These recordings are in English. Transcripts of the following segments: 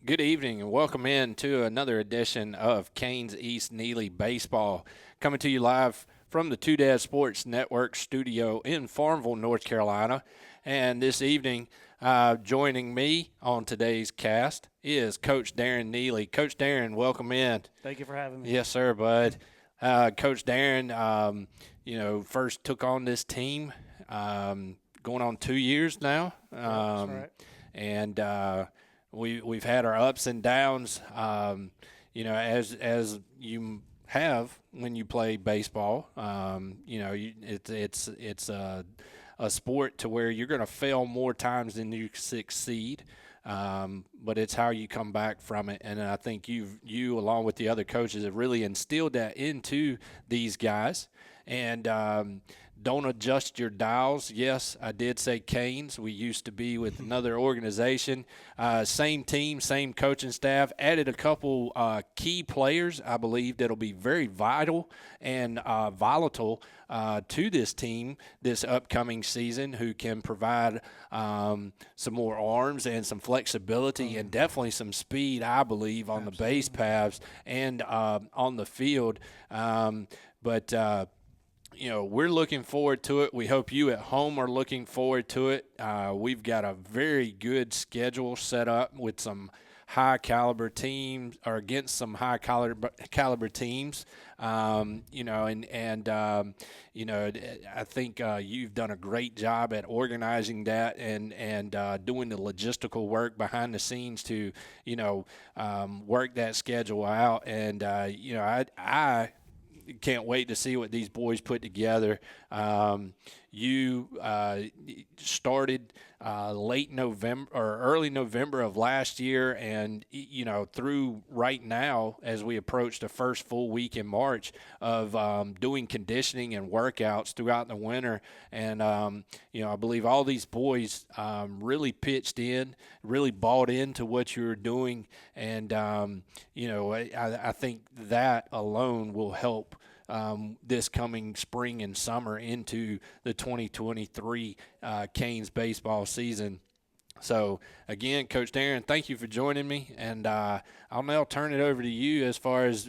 Good evening and welcome in to another edition of Canes East Neely Baseball, coming to you live from the Two Dad Sports Network studio in Farmville, North Carolina. And this evening, joining me on today's cast is Coach Darren Neely. Coach Darren, welcome in. Thank you for having me. Yes, sir, bud. Coach Darren, first took on this team going on 2 years now. That's right. And we've had our ups and downs, as you have when you play baseball. It's a sport to where you're going to fail more times than you succeed. But it's how you come back from it, and I think you along with the other coaches have really instilled that into these guys. And don't adjust your dials. Yes, I did say Canes. We used to be with another organization. Same team, same coaching staff. Added a couple key players, I believe, that'll be very vital and volatile to this team this upcoming season, who can provide some more arms and some flexibility and definitely some speed, I believe, on the base paths and on the field. We're looking forward to it. We hope you at home are looking forward to it. We've got a very good schedule set up with some high-caliber teams, or against some high-caliber teams. I think you've done a great job at organizing that and doing the logistical work behind the scenes to, work that schedule out. And, I can't wait to see what these boys put together. You started late November or early November of last year, and through right now as we approach the first full week in March of doing conditioning and workouts throughout the winter. And I believe all these boys really pitched in, really bought into what you were doing, and I think that alone will help this coming spring and summer into the 2023 Canes baseball season. So, again, Coach Darren, thank you for joining me, and I'll now turn it over to you as far as,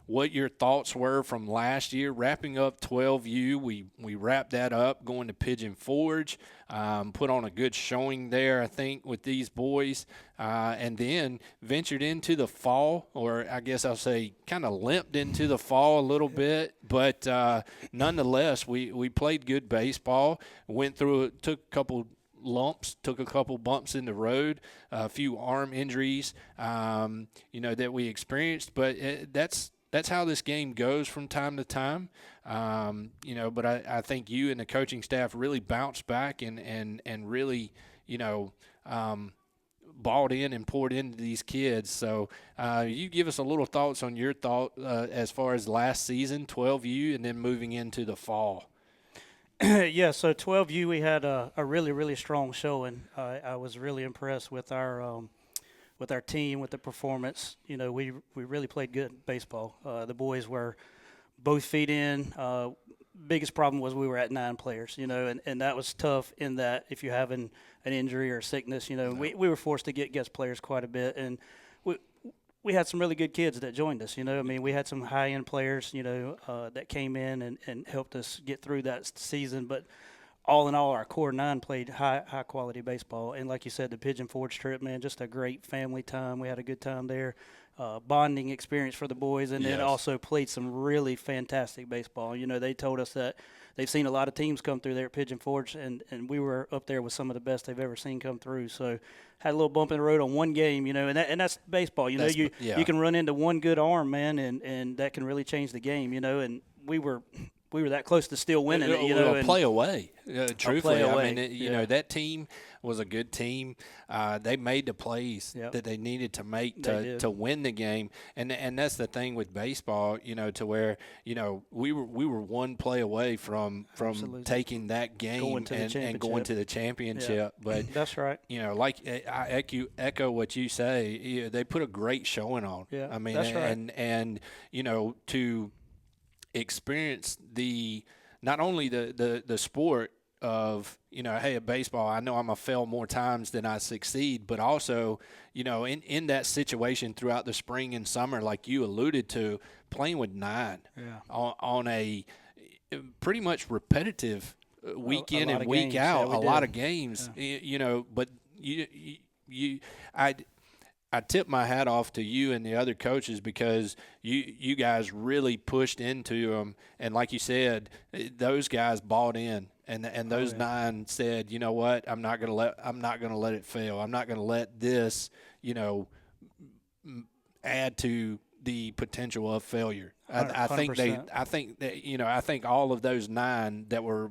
what your thoughts were from last year, wrapping up 12U. We wrapped that up, going to Pigeon Forge, put on a good showing there, I think, with these boys, and then ventured into the fall, or I guess I'll say kind of limped into the fall a little bit, but nonetheless, we played good baseball, went through it, took a couple lumps, took a couple bumps in the road, a few arm injuries, that we experienced. But that's how this game goes from time to time. But I think you and the coaching staff really bounced back and really, bought in and poured into these kids. So you give us a little thoughts on your thought as far as last season, 12U, and then moving into the fall. Yeah, so 12U, we had a really, really strong showing. I was really impressed with our team, with the performance. We really played good baseball. The boys were both feet in. Biggest problem was we were at 9 players, and that was tough in that if you have an injury or sickness, we were forced to get guest players quite a bit. And we had some really good kids that joined us, we had some high-end players, that came in and helped us get through that season. But all in all, our core 9 played high-quality baseball. And like you said, the Pigeon Forge trip, man, just a great family time. We had a good time there. Bonding experience for the boys, and then also played some really fantastic baseball. They told us that they've seen a lot of teams come through there at Pigeon Forge, and we were up there with some of the best they've ever seen come through. So had a little bump in the road on one game, and that's baseball. You can run into one good arm, man, and that can really change the game. And we were that close to still winning it. A play away. Truthfully, away. I mean, that team was a good team. They made the plays that they needed to make to win the game, and that's the thing with baseball. To where we were one play away from taking that game and going to the championship. Yeah. But that's right. Like I echo what you say. They put a great showing on. Yeah, I mean, that's right. and to experience not only the sport of, hey, at baseball, I know I'm going to fail more times than I succeed, but also, in that situation throughout the spring and summer, like you alluded to, playing with 9 on a pretty much repetitive week in and week out, a lot of games, but I tip my hat off to you and the other coaches because you guys really pushed into them, and like you said, those guys bought in, and those 9 said, you know what, I'm not gonna let it fail. I'm not gonna let this, add to the potential of failure. I think all of those 9 that were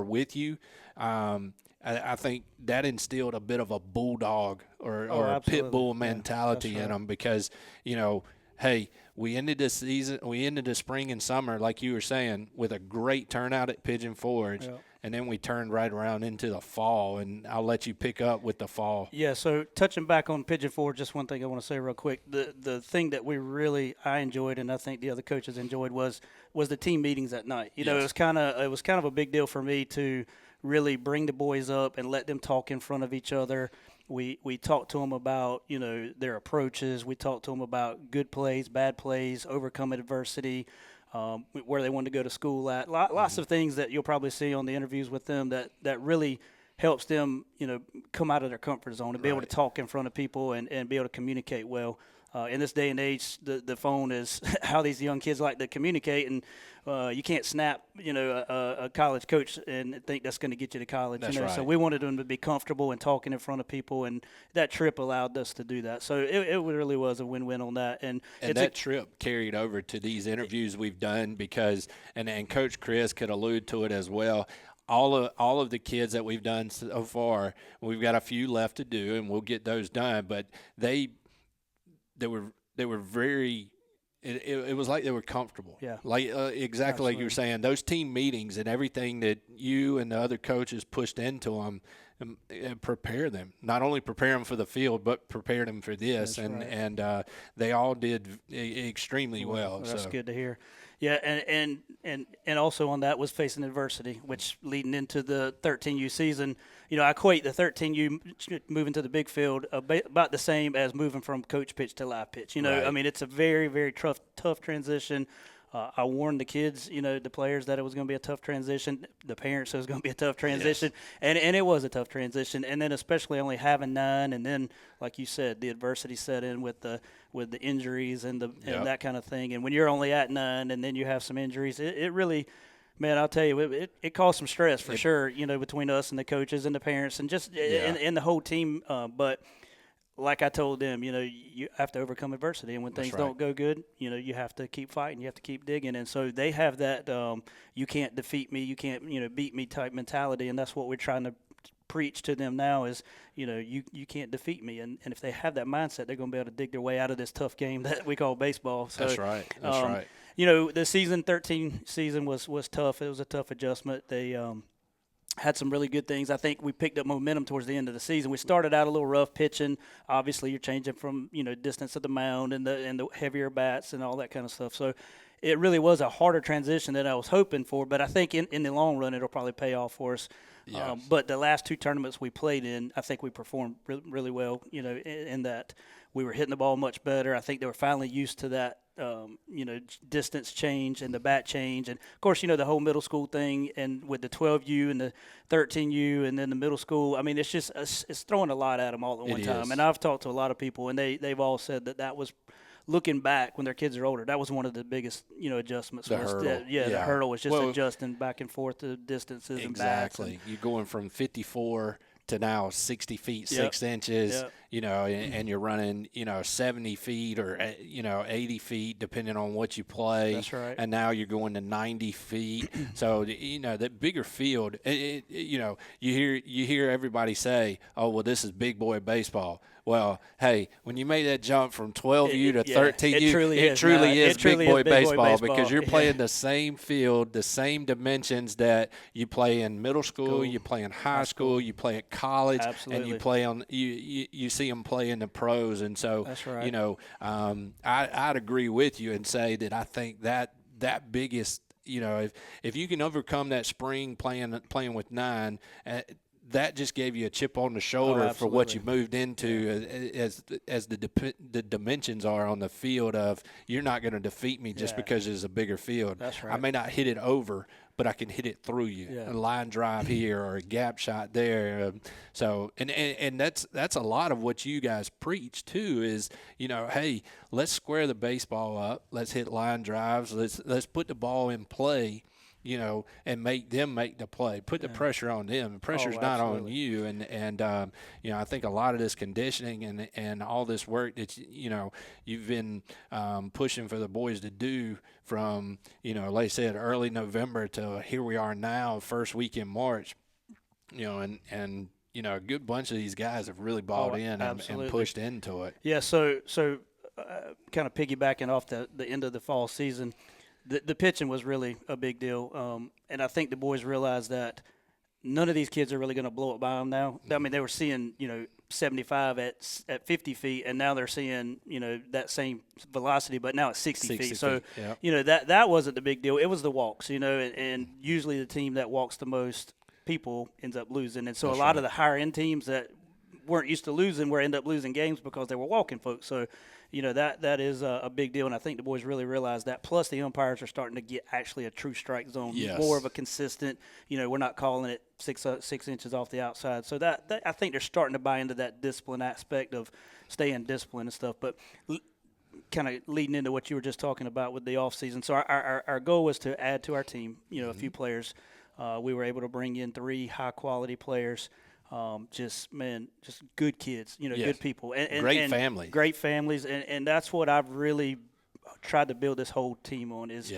with you. I think that instilled a bit of a bulldog or a pit bull mentality in them because, hey, we ended the spring and summer, like you were saying, with a great turnout at Pigeon Forge, and then we turned right around into the fall, and I'll let you pick up with the fall. Yeah, so touching back on Pigeon Forge, just one thing I want to say real quick. The thing that I enjoyed, and I think the other coaches enjoyed, was the team meetings at night. It was kind of a big deal for me to really bring the boys up and let them talk in front of each other. We talked to them about, their approaches. We talked to them about good plays, bad plays, overcome adversity, where they wanted to go to school at. Lots of things that you'll probably see on the interviews with them that really helps them, come out of their comfort zone and be able to talk in front of people and be able to communicate well. In this day and age, the phone is how these young kids like to communicate, and you can't snap, a college coach and think that's going to get you to college. That's right. So we wanted them to be comfortable and talking in front of people, and that trip allowed us to do that. So it really was a win-win on that. And that trip carried over to these interviews we've done because, and Coach Chris could allude to it as well. All of the kids that we've done so far, we've got a few left to do, and we'll get those done. But they were very. It was like they were comfortable. Yeah. Like exactly Absolutely. like you were saying. Those team meetings and everything that you and the other coaches pushed into them, prepare them. Not only prepare them for the field, but prepare them for this. That's right. And they all did extremely well. That's so. good to hear. Yeah, and also on that was facing adversity, which leading into the 13U season, I equate the 13U moving to the big field about the same as moving from coach pitch to live pitch. Right. I mean, it's a very, very tough transition. I warned the kids, the players, that it was going to be a tough transition. The parents, it was going to be a tough transition. Yes. And it was a tough transition. And then especially only having 9, and then, like you said, the adversity set in with the injuries and and that kind of thing. And when you're only at 9 and then you have some injuries, it really – man, I'll tell you, it caused some stress for sure, between us and the coaches and the parents and just and the whole team. But like I told them, you have to overcome adversity. And when things don't go good, you have to keep fighting. You have to keep digging. And so they have that you can't defeat me, you can't, beat me type mentality. And that's what we're trying to preach to them now is, you can't defeat me. And if they have that mindset, they're going to be able to dig their way out of this tough game that we call baseball. So, That's right. That's right. The 13 season was tough. It was a tough adjustment. They had some really good things. I think we picked up momentum towards the end of the season. We started out a little rough pitching. Obviously, you're changing from, distance of the mound and the heavier bats and all that kind of stuff. So it really was a harder transition than I was hoping for. But I think in the long run, it'll probably pay off for us. Yes. But the last 2 tournaments we played in, I think we performed really well, in that we were hitting the ball much better. I think they were finally used to that, distance change and the bat change. And, of course, the whole middle school thing and with the 12U and the 13U and then the middle school, I mean, it's just it's throwing a lot at them all at one time. And I've talked to a lot of people, and they've all said that was – looking back when their kids are older, that was one of the biggest, adjustments. The hurdle. The hurdle was just adjusting back and forth to distances and bats. Exactly. You're going from 54 to now 60 feet, 6 inches, and you're running, 70 feet or, 80 feet, depending on what you play. That's right. And now you're going to 90 feet. So, that bigger field, you hear everybody say, oh, well, this is big boy baseball. Well, hey, when you make that jump from 12U to 13U, it truly is big boy baseball because you're playing the same field, the same dimensions that you play in middle school, you play in high school, you play at college, and you play on you see them play in the pros. And so, that's right. I'd agree with you and say that I think that biggest if you can overcome that spring playing with 9, that just gave you a chip on the shoulder for what you moved into as the dimensions are on the field of you're not going to defeat me just because there's a bigger field. That's right. I may not hit it over, but I can hit it through you. A line drive here or a gap shot there. So and that's a lot of what you guys preach too is, hey, let's square the baseball up. Let's hit line drives. Let's put the ball in play. And make them make the play. Put the pressure on them. The pressure's not on you. And I think a lot of this conditioning and all this work that you've been pushing for the boys to do from like I said, early November to here we are now, first week in March. And a good bunch of these guys have really bought in and pushed into it. Yeah. So kind of piggybacking off the end of the fall season. The pitching was really a big deal, and I think the boys realized that none of these kids are really going to blow it by them now. I mean, they were seeing 75 at 50 feet, and now they're seeing that same velocity, but now at 60 feet. So that wasn't the big deal. It was the walks, and usually the team that walks the most people ends up losing, and so a lot of the higher end teams that weren't used to losing end up losing games because they were walking folks. So. That is a big deal, and I think the boys really realize that. Plus, the umpires are starting to get actually a true strike zone, more of a consistent. We're not calling it 6 inches off the outside. So that I think they're starting to buy into that discipline aspect of staying disciplined and stuff. But kind of leading into what you were just talking about with the off season. So our goal was to add to our team, a few players. We were able to bring in 3 high quality players. Just good kids, good people, and great families, and that's what I've really tried to build this whole team on is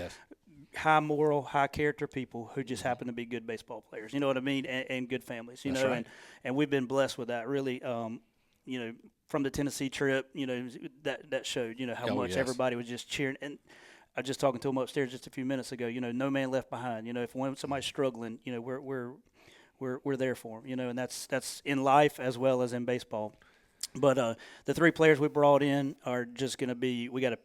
high moral, high character people who just happen to be good baseball players. You know what I mean, and good families. And we've been blessed with that. Really, from the Tennessee trip, that showed how much everybody was just cheering. And I was just talking to them upstairs just a few minutes ago. No man left behind. If somebody's struggling, we're there for them, and that's in life as well as in baseball. But the 3 players we brought in are just going to be – we got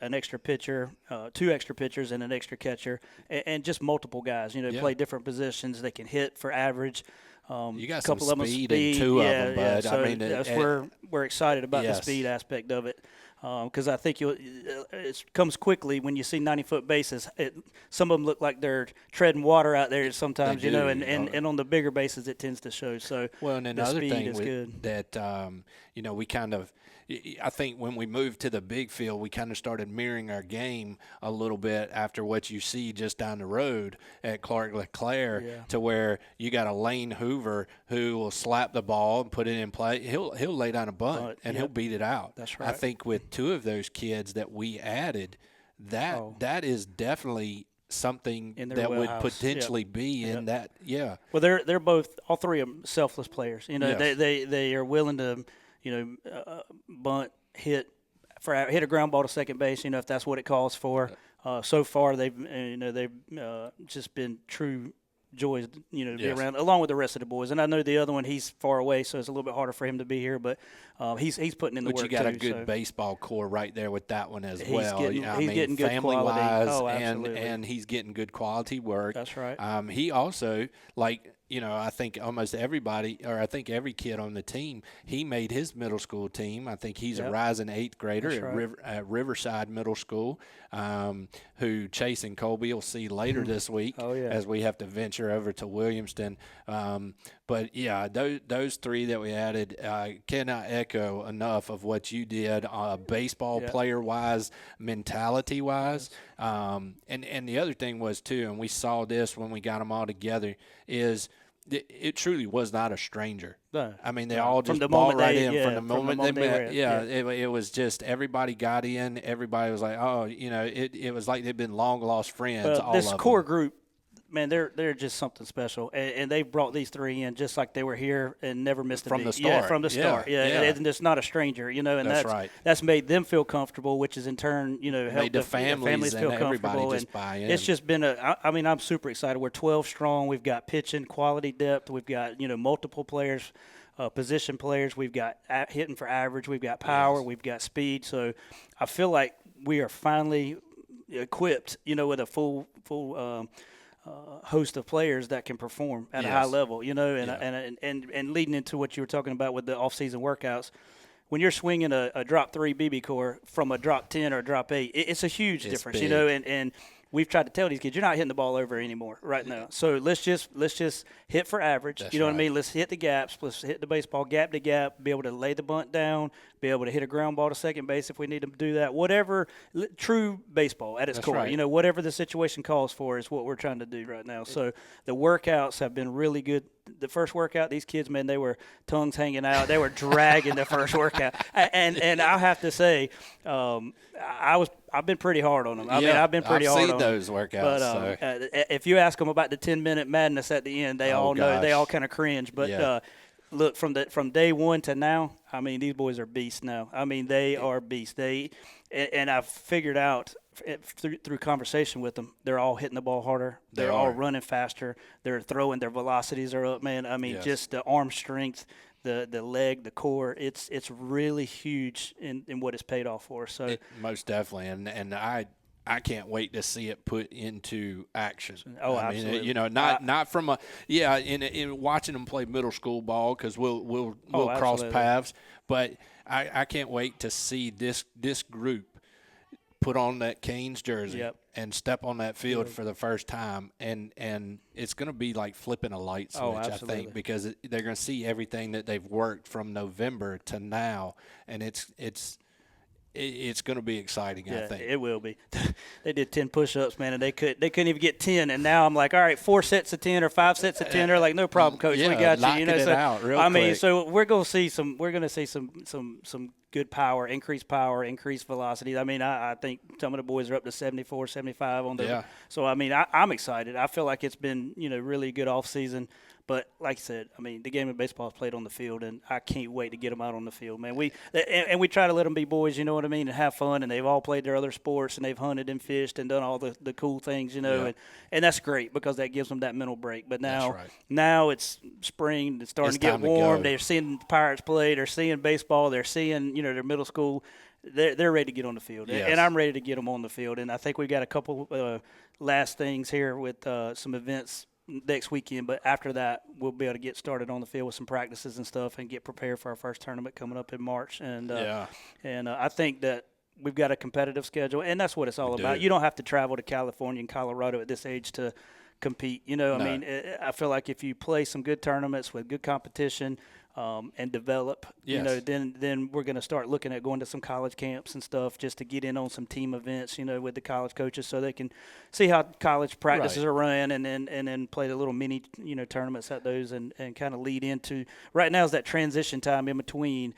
an extra pitcher, 2 extra pitchers, and an extra catcher, and just multiple guys. Play different positions. They can hit for average. You got couple some of speed in 2 of them, bud. So I mean, we're excited about the speed aspect of it. Because I think it comes quickly when you see 90-foot bases. Some of them look like they're treading water out there sometimes, and on the bigger bases it tends to show. So and another thing that we kind of – I think when we moved to the big field, we kind of started mirroring our game a little bit after what you see just down the road at Clark LeClaire to where you got a Lane Hoover who will slap the ball and put it in play. He'll lay down a bunt and he'll beat it out. That's right. I think with 2 of those kids that we added, that is definitely something that would potentially be in that. Yeah. Well, they're both all 3 of them selfless players. They are willing to bunt, hit a ground ball to second base, if that's what it calls for. So far, they've just been true joys, to be around, along with the rest of the boys. And I know the other one, he's far away, so it's a little bit harder for him to be here. But he's putting in the work too. But you got a good baseball core right there with that one as well. He's getting good family-wise, quality. and he's getting good quality work. That's right. He also, I think almost everybody, or I think every kid on the team, he made his middle school team. I think he's a rising 8th grader at Riverside Middle School, who Chase and Colby will see later this week as we have to venture over to Williamston. But, those 3 that we added, cannot echo enough of what you did baseball player-wise, mentality-wise. And the other thing was, too, and we saw this when we got them all together, is it truly was not a stranger. No. I mean, they all just bought right in from the moment they met. It was just everybody got in. Everybody was like, it was like they've been long-lost friends, all this of them. core group, man, they're just something special, and they brought these 3 in just like they were here and never missed a beat. From the start. From the start. And it's not a stranger, and that's right. That's made them feel comfortable, which is in turn, helped made the families feel and comfortable. Everybody just buy in. It's just been I'm super excited. We're 12 strong. We've got pitching, quality depth. We've got multiple players. Position players. We've got hitting for average. We've got power. We've got speed. So I feel like we are finally equipped, with a full host of players that can perform at a high level, and leading into what you were talking about with the off-season workouts. When you're swinging a drop 3 BB core from a drop 10 or a drop 8, it's a huge difference, big. and we've tried to tell these kids, you're not hitting the ball over anymore right now. So let's just hit for average. That's you know right. what I mean? Let's hit the gaps. Let's hit the baseball gap to gap, be able to lay the bunt down, be able to hit a ground ball to second base if we need to do that. Whatever, true baseball at its That's core. right. Whatever the situation calls for is what we're trying to do right now. So the workouts have been really good. The first workout, these kids, man, they were tongues hanging out. They were dragging the first workout. And I have to say, I've been pretty hard on them. I mean, I've been pretty hard on them. I've seen those workouts. But if you ask them about the 10-minute madness at the end, they all know. They all kind of cringe. But look, from day one to now, I mean, these boys are beasts now. I mean, they are beasts. And I've figured out through conversation with them, they're all hitting the ball harder. They're all running faster. They're throwing. Their velocities are up, man. I mean, just the arm strength, the leg, the core. It's really huge in what it's paid off for. So most definitely, and I can't wait to see it put into action. Oh, I mean, absolutely. not from in watching them play middle school ball, because we'll cross paths. But I can't wait to see this group put on that Canes jersey and step on that field for the first time, and it's going to be like flipping a light switch, I think, because they're going to see everything that they've worked from November to now, and it's going to be exciting. I think it will be. They did 10 push-ups, man, and they couldn't even get 10. And now I'm like, all right, 4 sets of 10 or 5 sets of 10. They're like, no problem, coach, we got you. Knocking it out real quick. I mean, so we're going to see some good power, increased velocity. I mean, I think some of the boys are up to 74, 75 on the. Yeah. So I mean, I'm excited. I feel like it's been really good off season. But like I said, I mean, the game of baseball is played on the field, and I can't wait to get them out on the field, man. We try to let them be boys, you know what I mean, and have fun. And they've all played their other sports, and they've hunted and fished and done all the cool things, and that's great because that gives them that mental break. But now it's spring, it's starting to get warm. They're seeing the Pirates play, they're seeing baseball, they're seeing their middle school. They're ready to get on the field, and I'm ready to get them on the field. And I think we've got a couple last things here with some events next weekend, but after that we'll be able to get started on the field with some practices and stuff and get prepared for our first tournament coming up in March. And I think that we've got a competitive schedule, and that's what it's all about. You don't have to travel to California and Colorado at this age to compete. I mean, I feel like if you play some good tournaments with good competition and develop, then we're going to start looking at going to some college camps and stuff just to get in on some team events, with the college coaches, so they can see how college practices are run, and then play the little mini, tournaments at those, and kind of lead into. Right now is that transition time in between,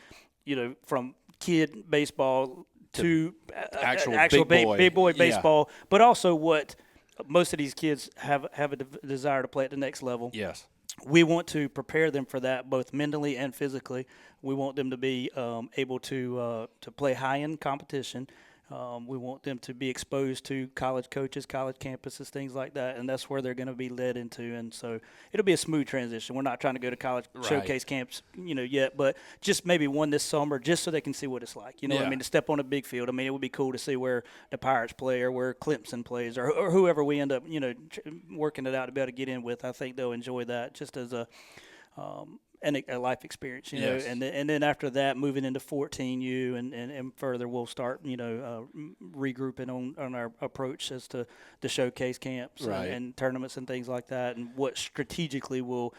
from kid baseball to actual big boy baseball, but also what most of these kids have a desire to play at the next level. Yes. We want to prepare them for that, both mentally and physically. We want them to be able to play high-end competition. We want them to be exposed to college coaches, college campuses, things like that, and that's where they're going to be led into. And so it'll be a smooth transition. We're not trying to go to college showcase camps, yet, but just maybe one this summer, just so they can see what it's like. What I mean, to step on a big field. I mean, it would be cool to see where the Pirates play or where Clemson plays or whoever we end up, working it out to be able to get in with. I think they'll enjoy that just as a life experience, and then after that, moving into 14U and further, we'll start, regrouping on our approach as to the showcase camps and tournaments and things like that, and what strategically will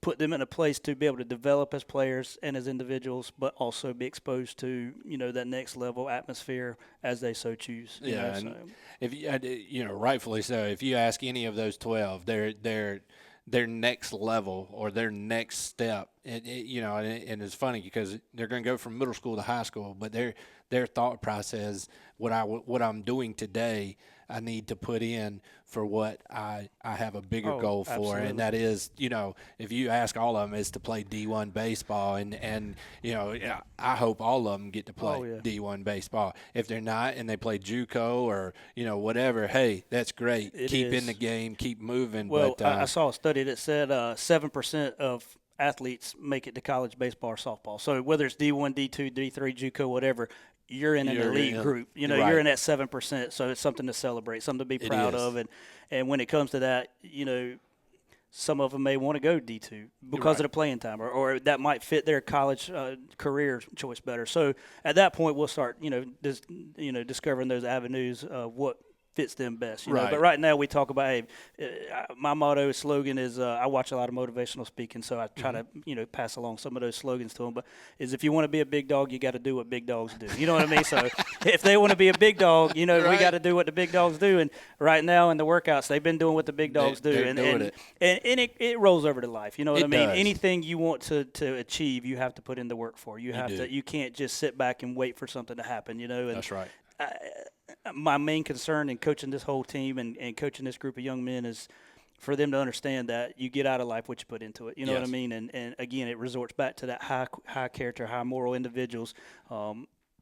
put them in a place to be able to develop as players and as individuals, but also be exposed to, that next level atmosphere as they so choose. And if you, rightfully so, if you ask any of those 12, their next level or their next step, and it's funny because they're going to go from middle school to high school, but their thought process, what I'm doing today, I need to put in for what I have a bigger goal for, absolutely. And that is, if you ask all of them, is to play D1 baseball, and I hope all of them get to play D1 baseball. If they're not and they play JUCO or whatever, hey, that's great. Keep in the game, keep moving. Well, but I saw a study that said 7% of athletes make it to college baseball or softball. So whether it's D1, D2, D3, JUCO, whatever, you're in an elite group. You know, right. you're in that 7%, so it's something to celebrate, something to be proud of. And when it comes to that, you know, some of them may want to go D2 because of the playing time, or that might fit their college career choice better. So at that point, we'll start, discovering those avenues of what fits them best. You know? But right now we talk about, hey, my motto, slogan is, I watch a lot of motivational speaking, so I try to, pass along some of those slogans to them. But is if you want to be a big dog, you got to do what big dogs do. You know what I mean? So if they want to be a big dog, we got to do what the big dogs do. And right now in the workouts, they've been doing what the big dogs do. And it rolls over to life. You know what I mean? Does. Anything you want to achieve, you have to put in the work for. You can't just sit back and wait for something to happen, And that's right. My main concern in coaching this whole team and coaching this group of young men is for them to understand that you get out of life what you put into it. You know what I mean? And again, it resorts back to that high character, high moral individuals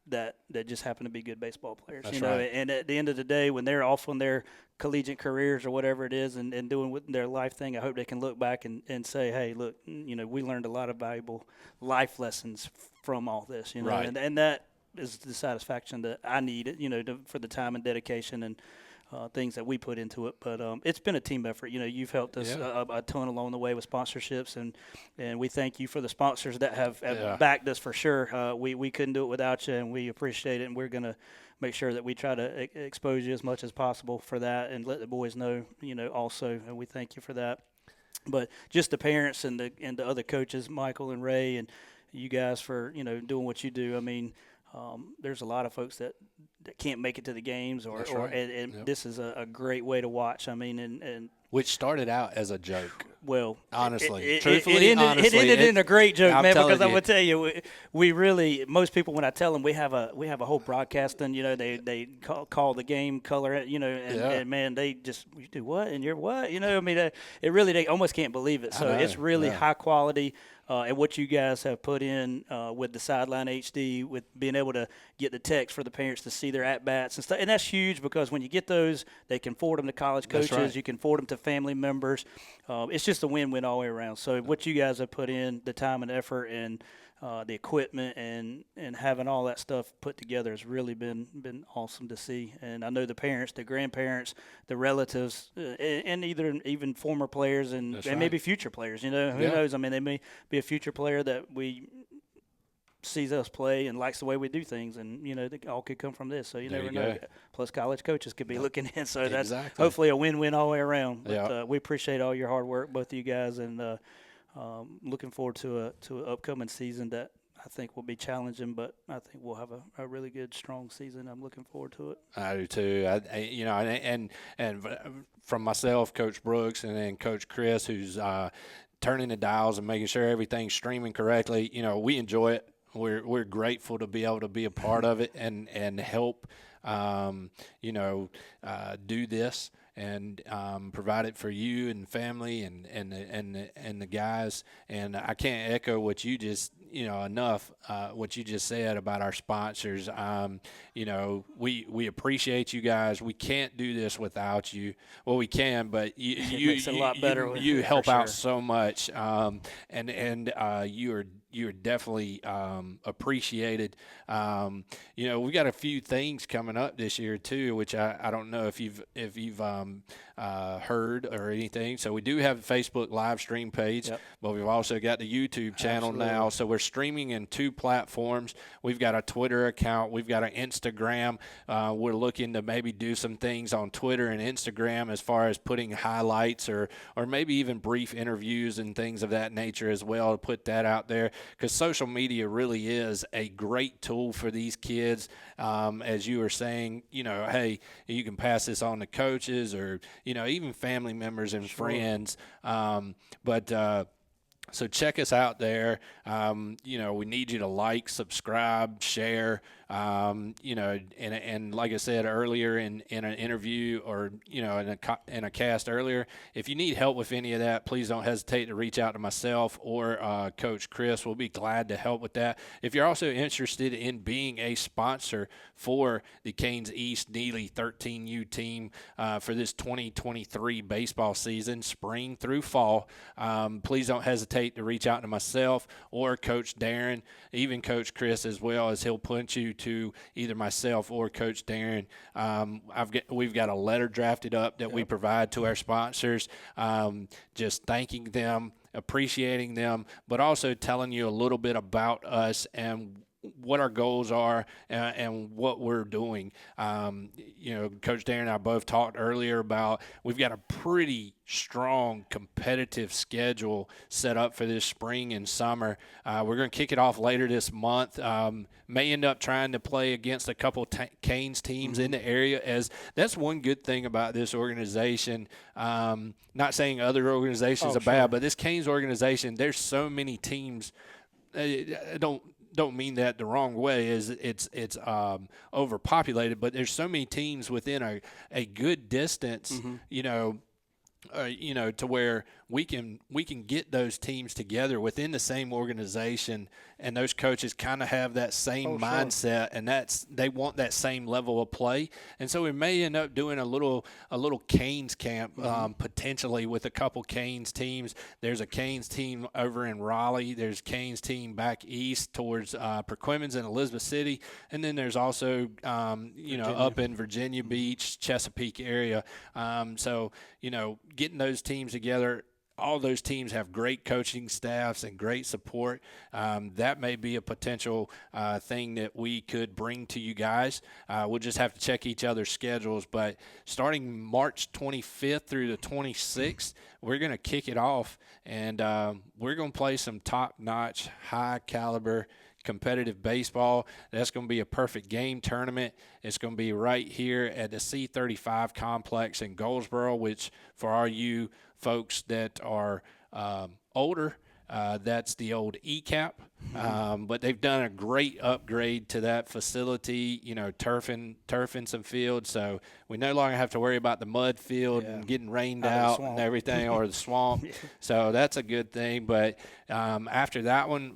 that just happen to be good baseball players. That's right. Right. And at the end of the day, when they're off on their collegiate careers or whatever it is and doing their life thing, I hope they can look back and say, hey, look, we learned a lot of valuable life lessons from all this. Right. And that is the satisfaction that I need, for the time and dedication and things that we put into it. But it's been a team effort. You've helped us a ton along the way with sponsorships, and we thank you for the sponsors that have backed us for sure. We couldn't do it without you, and we appreciate it, and we're going to make sure that we try to expose you as much as possible for that and let the boys know, also, and we thank you for that. But just the parents and the other coaches, Michael and Ray, and you guys for, doing what you do. I mean, there's a lot of folks that can't make it to the games, and this is a great way to watch. I mean, and which started out as a joke. Well, honestly, truthfully, it ended in a great joke, man. Because I'm gonna tell you, we really, most people, when I tell them we have a whole broadcasting, they call the game color, and man, they just, you do what and you're what, I mean, it really, they almost can't believe it. So it's really high quality. And what you guys have put in with the Sideline HD, with being able to get the text for the parents to see their at-bats and stuff. And that's huge because when you get those, they can forward them to college coaches. Right. You can forward them to family members. It's just a win-win all the way around. So what you guys have put in, the time and effort and the equipment and having all that stuff put together has really been awesome to see. And I know the parents, the grandparents, the relatives, and even former players and maybe future players. Who knows? I mean, they may be a future player that sees us play and likes the way we do things, and they all could come from this. So you never know. Plus, college coaches could be looking in. So that's hopefully a win-win all the way around. But we appreciate all your hard work, both of you guys, and looking forward to an upcoming season that I think will be challenging, but I think we'll have a really good, strong season. I'm looking forward to it. I do too. And from myself, Coach Brooks, and then Coach Chris, who's turning the dials and making sure everything's streaming correctly. We enjoy it. We're grateful to be able to be a part of it and help, do this. And provide it for you and family and the guys. And I can't echo what you just enough what you just said about our sponsors. We appreciate you guys. We can't do this without you. Well, we can, but you makes it a lot better. You help out so much, and you're definitely appreciated. We've got a few things coming up this year too, which I don't know if you've heard or anything. So we do have a Facebook live stream page, but we've also got the YouTube channel now. So we're streaming in 2 platforms. We've got a Twitter account. We've got an Instagram. We're looking to maybe do some things on Twitter and Instagram as far as putting highlights or maybe even brief interviews and things of that nature as well, to put that out there, because social media really is a great tool for these kids. As you were saying, hey, you can pass this on to coaches or, even family members and friends. So check us out there. We need you to like, subscribe, share. And like I said earlier in an interview or in a cast earlier, if you need help with any of that, please don't hesitate to reach out to myself or Coach Chris. We'll be glad to help with that. If you're also interested in being a sponsor for the Canes East Neely 13U team for this 2023 baseball season, spring through fall, please don't hesitate hesitate to reach out to myself or Coach Darren, even Coach Chris as well, as he'll point you to either myself or Coach Darren. We've got a letter drafted up that we provide to our sponsors, just thanking them, appreciating them, but also telling you a little bit about us and what our goals are and what we're doing. Coach Darren and I both talked earlier about we've got a pretty strong competitive schedule set up for this spring and summer. We're going to kick it off later this month. May end up trying to play against a couple Canes teams in the area, as that's one good thing about this organization. Not saying other organizations are bad, but this Canes organization, there's so many teams. Don't mean that the wrong way, is it's overpopulated, but there's so many teams within a good distance, to where we can get those teams together within the same organization, and those coaches kind of have that same mindset, and they want that same level of play. And so we may end up doing a little Canes camp potentially with a couple Canes teams. There's a Canes team over in Raleigh. There's Canes team back east towards Perquimans and Elizabeth City, and then there's also up in Virginia Beach, Chesapeake area. Getting those teams together. All those teams have great coaching staffs and great support. That may be a potential thing that we could bring to you guys. We'll just have to check each other's schedules. But starting March 25th through the 26th, we're going to kick it off, and we're going to play some top-notch, high-caliber competitive baseball. That's going to be a perfect game tournament. It's going to be right here at the C35 complex in Goldsboro, which for all you folks that are older, that's the old ECAP. But they've done a great upgrade to that facility, turfing some fields. So we no longer have to worry about the mud field and getting rained out and everything, or the swamp. So that's a good thing. But after that one,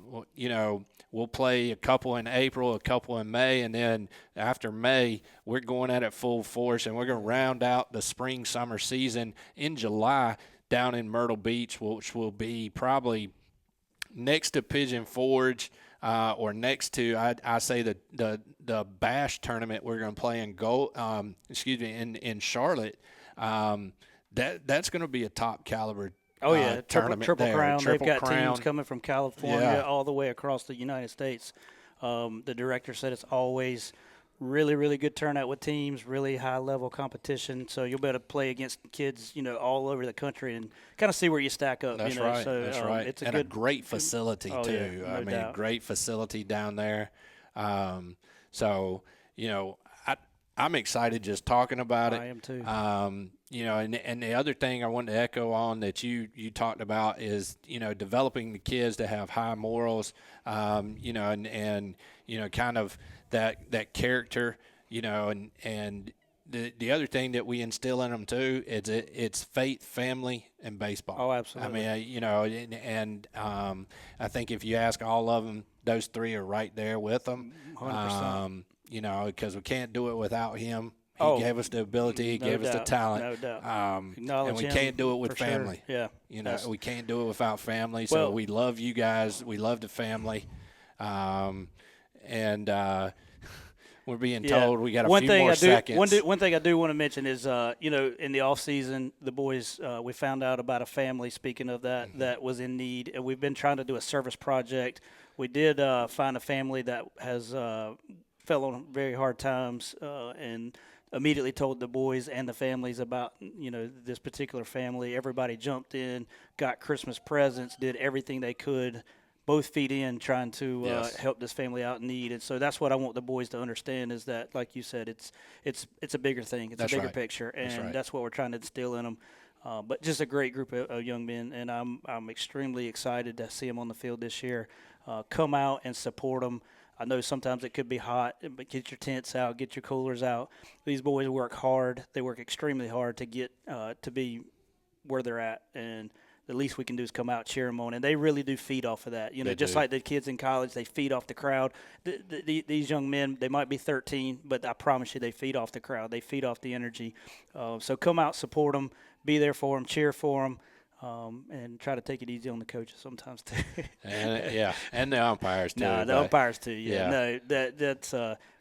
we'll play a couple in April, a couple in May, and then after May, we're going at it full force, and we're going to round out the spring-summer season in July down in Myrtle Beach, which will be probably next to Pigeon Forge, or next to I say the Bash tournament we're going to play in Charlotte. That's going to be a top caliber. Tournament. Triple Crown. They've got Crown. teams coming from California all the way across the United States. The director said it's always really, really good turnout with teams, really high-level competition. So you'll be able to play against kids, all over the country and kind of see where you stack up. That's right. So, that's right. It's a great facility, too. Yeah, no doubt. Great facility down there. I'm excited just talking about it. I am, too. And the other thing I wanted to echo on that you talked about is, developing the kids to have high morals, and kind of that character, and the other thing that we instill in them too is it's faith, family, and baseball. Oh, absolutely. I think if you ask all of them, those three are right there with them. 100%. Because we can't do it without him. He gave us the ability. He gave us the talent. No doubt. And we can't do it with family. Sure. Yeah. We can't do it without family. So we love you guys. We love the family. We're being told we got a few more seconds. One thing I do want to mention is, in the off season, the boys, we found out about a family, speaking of that was in need. And we've been trying to do a service project. We did find a family that has fell on very hard times and immediately told the boys and the families about, this particular family. Everybody jumped in, got Christmas presents, did everything they could, both feet in, trying to help this family out in need. And so that's what I want the boys to understand, is that, like you said, it's a bigger thing. It's a bigger picture, and that's what we're trying to instill in them. But just a great group of young men, and I'm extremely excited to see them on the field this year. Come out and support them. I know sometimes it could be hot, but get your tents out, get your coolers out. These boys work hard. They work extremely hard to get to be where they're at, and the least we can do is come out, cheer them on, and they really do feed off of that. Like the kids in college, they feed off the crowd. These young men, they might be 13, but I promise you they feed off the crowd. They feed off the energy. So come out, support them, be there for them, cheer for them. and try to take it easy on the coaches sometimes too. And the umpires too. No, the but- umpires too. Yeah, yeah. no, that's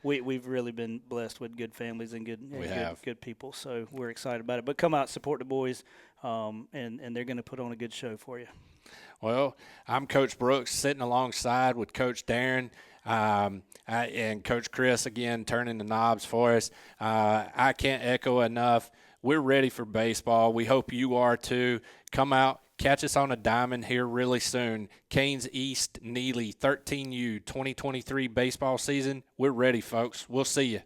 we've really been blessed with good families and good people. So we're excited about it. But come out, support the boys, and they're going to put on a good show for you. Well, I'm Coach Brooks, sitting alongside with Coach Darren and Coach Chris, again, turning the knobs for us. I can't echo enough. We're ready for baseball. We hope you are too. Come out, catch us on a diamond here really soon. Canes East Neely, 13U, 2023 baseball season. We're ready, folks. We'll see you.